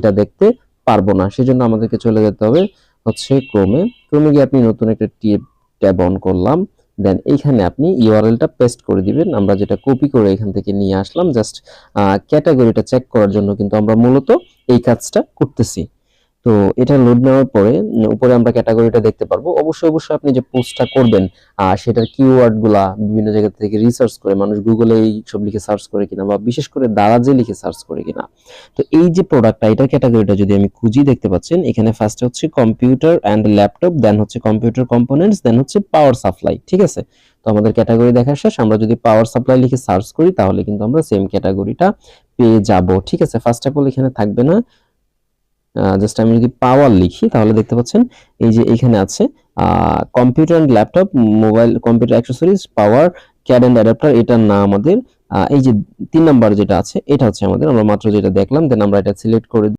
এটা দেখতে পারবো না। সেজন্য আমাদেরকে চলে যেতে হবে হচ্ছে ক্রোমে গিয়ে আপনি নতুন একটা ট্যাব অন করলাম, দেন এইখানে আপনি ইউআরএলটা পেস্ট করে দিবেন। আমরা যেটা কপি করে এখান থেকে নিয়ে আসলাম জাস্ট ক্যাটাগরিটা চেক করার জন্য কিন্তু আমরা মূলত এই কাজটা করতেছি। তো এটা লোড নেওয়ার পরে উপরে আমরা ক্যাটাগরিটা দেখতে পারবো। অবশ্যই আপনি যে পোস্টটা করবেন সেটার কিওয়ার্ড গুলা বিভিন্ন জায়গা থেকে রিসার্চ করে, মানুষ গুগলে এই সব লিখে সার্চ করে কিনা বা বিশেষ করে দারাজে লিখে সার্চ করে কিনা। তো এই যে প্রোডাক্টটা, এটার ক্যাটাগরিটা যদি আমি খুঁজি, দেখতে পাচ্ছেন এখানে ফার্স্টে হচ্ছে কম্পিউটার অ্যান্ড ল্যাপটপ, দেন হচ্ছে কম্পিউটার কম্পোনেন্টস, দেন হচ্ছে পাওয়ার সাপ্লাই। ঠিক আছে, তো আমাদের ক্যাটাগরি দেখা শেষ। আমরা যদি পাওয়ার সাপ্লাই লিখে সার্চ করি তাহলে কিন্তু আমরা সেম ক্যাটাগরিটা পেয়ে যাব। ঠিক আছে, ফার্স্ট অফ অল এখানে থাকবে না, জাস্ট আমি যদি পাওয়ার লিখি তাহলে দেখতে পাচ্ছেন এই যে এখানে আছে computer and laptop, mobile computer accessories, power, cord and adapter. এটা না আমাদের, এই যে 3 নাম্বার যেটা আছে এটা হচ্ছে আমাদের, আমরা মাত্র যেটা দেখলাম। দেন আমরা এটা সিলেক্ট করে